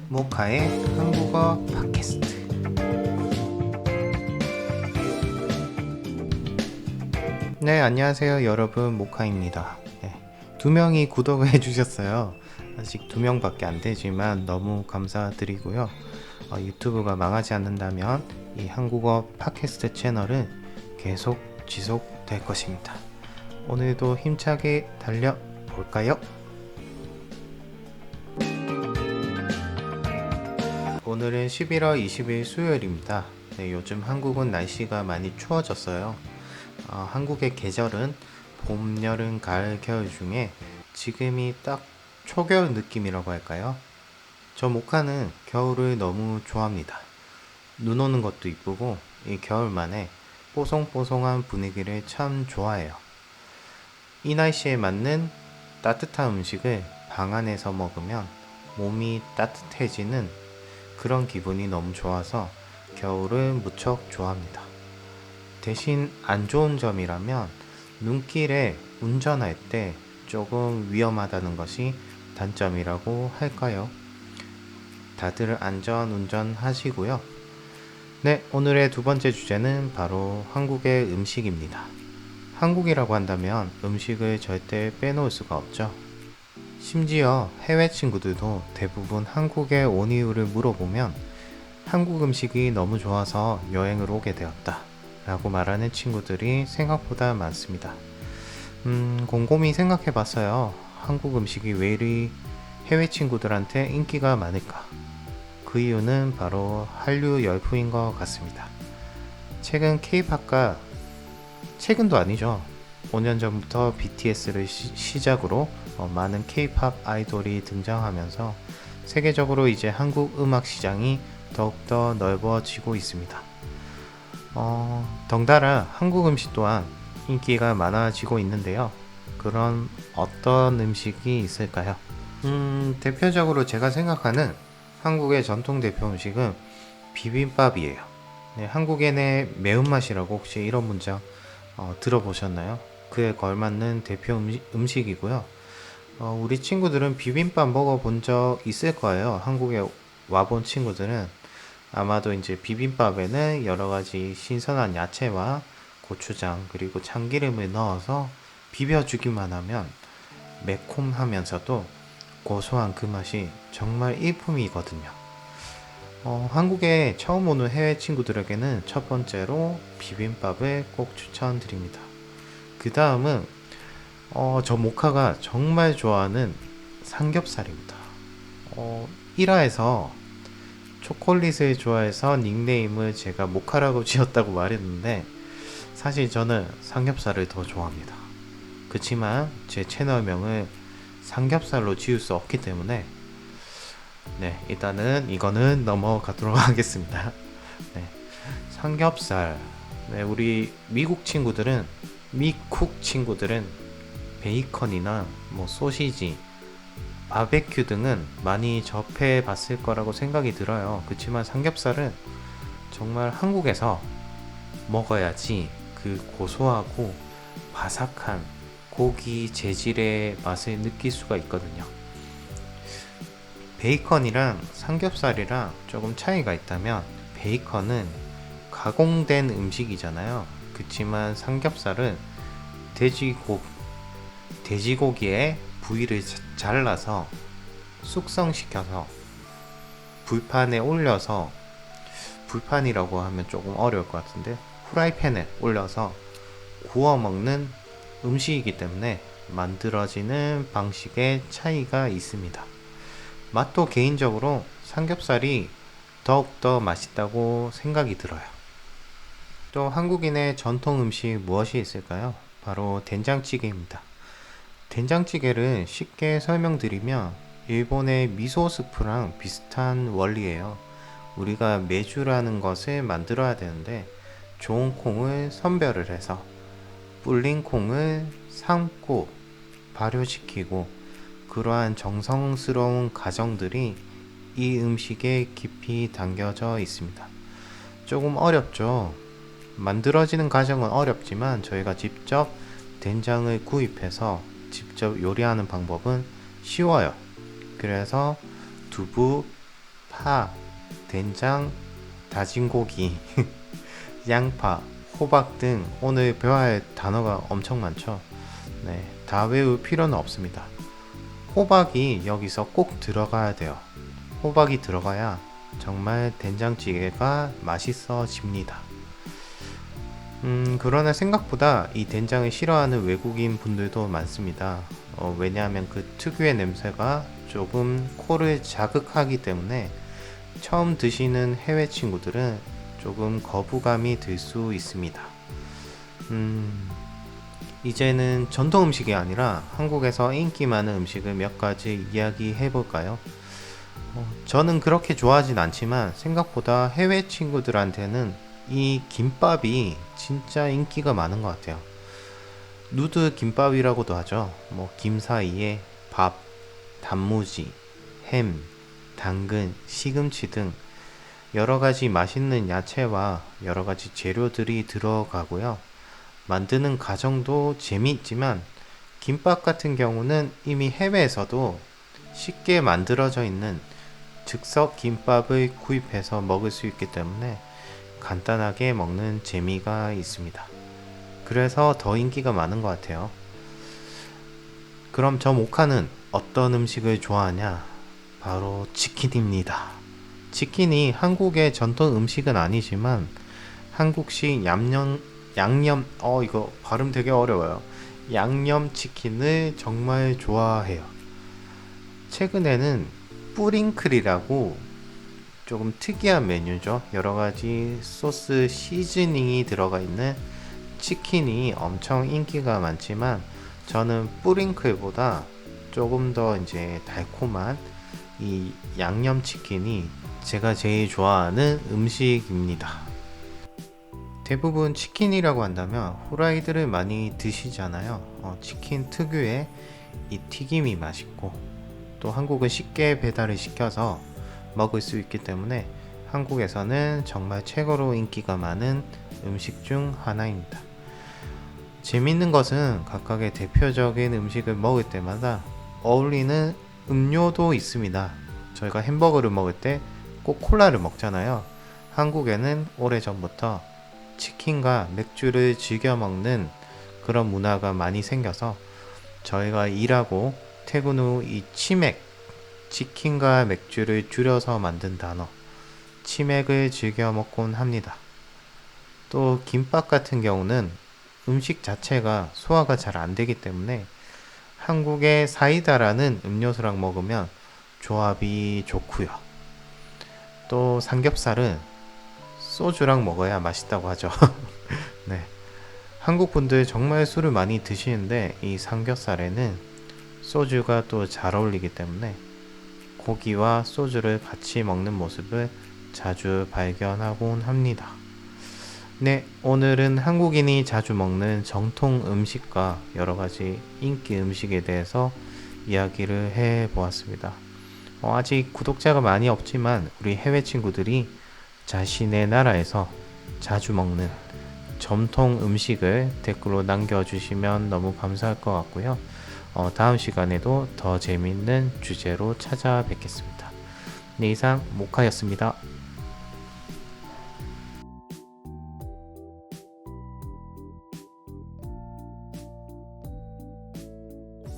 모카의 한국어 팟캐스트. 네, 안녕하세요 여러분, 모카입니다. 네, 2명이 구독을 해주셨어요. 아직 2명밖에 안 되지만 너무 감사드리고요. 유튜브가 망하지 않는다면 이 한국어 팟캐스트 채널은 계속 지속될 것입니다. 오늘도 힘차게 달려볼까요? 오늘은 11월 20일 수요일입니다. 네, 요즘 한국은 날씨가 많이 추워졌어요. 한국의 계절은 봄, 여름, 가을, 겨울 중에 지금이 딱 초겨울 느낌이라고 할까요? 저 모카는 겨울을 너무 좋아합니다. 눈 오는 것도 이쁘고 이 겨울만에 뽀송뽀송한 분위기를 참 좋아해요. 이 날씨에 맞는 따뜻한 음식을 방 안에서 먹으면 몸이 따뜻해지는 그런 기분이 너무 좋아서 겨울을 무척 좋아합니다. 대신 안 좋은 점이라면 눈길에 운전할 때 조금 위험하다는 것이 단점이라고 할까요? 다들 안전 운전하시고요. 네, 오늘의 두 번째 주제는 바로 한국의 음식입니다. 한국이라고 한다면 음식을 절대 빼놓을 수가 없죠. 심지어 해외 친구들도 대부분 한국에 온 이유를 물어보면 한국 음식이 너무 좋아서 여행을 오게 되었다 라고 말하는 친구들이 생각보다 많습니다. 곰곰이 생각해 봤어요. 한국 음식이 왜 이리 해외 친구들한테 인기가 많을까? 그 이유는 바로 한류 열풍인 것 같습니다. 최근 K-팝과 최근도 아니죠. 5년 전부터 BTS를 시작으로 많은 K-팝 아이돌이 등장하면서 세계적으로 이제 한국 음악 시장이 더욱더 넓어지고 있습니다. 덩달아 한국 음식 또한 인기가 많아지고 있는데요. 그런 어떤 음식이 있을까요? 대표적으로 제가 생각하는 한국의 전통 대표 음식은 비빔밥이에요. 네, 한국인의 매운맛이라고 혹시 이런 문장 들어보셨나요? 그에 걸맞는 대표 음식이고요. 우리 친구들은 비빔밥 먹어본 적 있을 거예요. 한국에 와본 친구들은 아마도 이제 비빔밥에는 여러 가지 신선한 야채와 고추장 그리고 참기름을 넣어서 비벼주기만 하면 매콤하면서도 고소한 그 맛이 정말 일품이거든요. 한국에 처음 오는 해외 친구들에게는 첫 번째로 비빔밥을 꼭 추천드립니다. 그 다음은 저 모카가 정말 좋아하는 삼겹살입니다. 1화에서 초콜릿을 좋아해서 닉네임을 제가 모카라고 지었다고 말했는데 사실 저는 삼겹살을 더 좋아합니다. 그치만 제 채널명을 삼겹살로 지을 수 없기 때문에 네, 일단은 이거는 넘어가도록 하겠습니다. 네, 삼겹살. 네, 우리 미국 친구들은 베이컨이나 뭐 소시지, 바베큐 등은 많이 접해 봤을 거라고 생각이 들어요. 그렇지만 삼겹살은 정말 한국에서 먹어야지 그 고소하고 바삭한 고기 재질의 맛을 느낄 수가 있거든요. 베이컨이랑 삼겹살이랑 조금 차이가 있다면 베이컨은 가공된 음식이잖아요. 그렇지만 삼겹살은 돼지고기의 부위를 잘라서 숙성시켜서 불판에 올려서, 불판이라고 하면 조금 어려울 것 같은데 후라이팬에 올려서 구워 먹는 음식이기 때문에 만들어지는 방식의 차이가 있습니다. 맛도 개인적으로 삼겹살이 더욱더 맛있다고 생각이 들어요. 또 한국인의 전통 음식 무엇이 있을까요? 바로 된장찌개입니다. 된장찌개를 쉽게 설명드리면 일본의 미소 스프랑 비슷한 원리예요. 우리가 메주라는 것을 만들어야 되는데 좋은 콩을 선별을 해서 불린 콩을 삶고 발효시키고, 그러한 정성스러운 과정들이 이 음식에 깊이 담겨져 있습니다. 조금 어렵죠. 만들어지는 과정은 어렵지만 저희가 직접 된장을 구입해서 직접 요리하는 방법은 쉬워요. 그래서 두부, 파, 된장, 다진 고기, 양파, 호박 등 오늘 배워야 할 단어가 엄청 많죠. 네, 다 외울 필요는 없습니다. 호박이 여기서 꼭 들어가야 돼요. 호박이 들어가야 정말 된장찌개가 맛있어집니다. 그러나 생각보다 이 된장을 싫어하는 외국인 분들도 많습니다. 왜냐하면 그 특유의 냄새가 조금 코를 자극하기 때문에 처음 드시는 해외 친구들은 조금 거부감이 들 수 있습니다. 이제는 전통 음식이 아니라 한국에서 인기 많은 음식을 몇 가지 이야기해 볼까요? 저는 그렇게 좋아하진 않지만 생각보다 해외 친구들한테는 이 김밥이 진짜 인기가 많은 것 같아요. 누드 김밥이라고도 하죠. 뭐 김 사이에 밥, 단무지, 햄, 당근, 시금치 등 여러 가지 맛있는 야채와 여러 가지 재료들이 들어가고요. 만드는 과정도 재미있지만 김밥 같은 경우는 이미 해외에서도 쉽게 만들어져 있는 즉석 김밥을 구입해서 먹을 수 있기 때문에 간단하게 먹는 재미가 있습니다. 그래서 더 인기가 많은 것 같아요. 그럼 저 모카는 어떤 음식을 좋아하냐? 바로 치킨입니다. 치킨이 한국의 전통 음식은 아니지만 한국식 이거 발음 되게 어려워요. 양념치킨을 정말 좋아해요. 최근에는 뿌링클이라고 조금 특이한 메뉴죠. 여러 가지 소스 시즈닝이 들어가 있는 치킨이 엄청 인기가 많지만 저는 뿌링클보다 조금 더 이제 달콤한 이 양념치킨이 제가 제일 좋아하는 음식입니다. 대부분 치킨이라고 한다면 후라이드를 많이 드시잖아요. 치킨 특유의 이 튀김이 맛있고 또 한국은 쉽게 배달을 시켜서 먹을 수 있기 때문에 한국에서는 정말 최고로 인기가 많은 음식 중 하나입니다. 재밌는 것은 각각의 대표적인 음식을 먹을 때마다 어울리는 음료도 있습니다. 저희가 햄버거를 먹을 때 꼭 콜라를 먹잖아요. 한국에는 오래전부터 치킨과 맥주를 즐겨 먹는 그런 문화가 많이 생겨서 저희가 일하고 퇴근 후 이 치맥, 치킨과 맥주를 줄여서 만든 단어, 치맥을 즐겨 먹곤 합니다. 또 김밥 같은 경우는 음식 자체가 소화가 잘 안 되기 때문에 한국의 사이다라는 음료수랑 먹으면 조합이 좋고요. 또 삼겹살은 소주랑 먹어야 맛있다고 하죠. 네. 한국 분들 정말 술을 많이 드시는데 이 삼겹살에는 소주가 또 잘 어울리기 때문에 고기와 소주를 같이 먹는 모습을 자주 발견하곤 합니다. 네, 오늘은 한국인이 자주 먹는 정통 음식과 여러 가지 인기 음식에 대해서 이야기를 해 보았습니다. 아직 구독자가 많이 없지만 우리 해외 친구들이 자신의 나라에서 자주 먹는 전통 음식을 댓글로 남겨주시면 너무 감사할 것 같고요. 다음 시간에도 더 재밌는 주제로 찾아뵙겠습니다. 네, 이상 모카였습니다.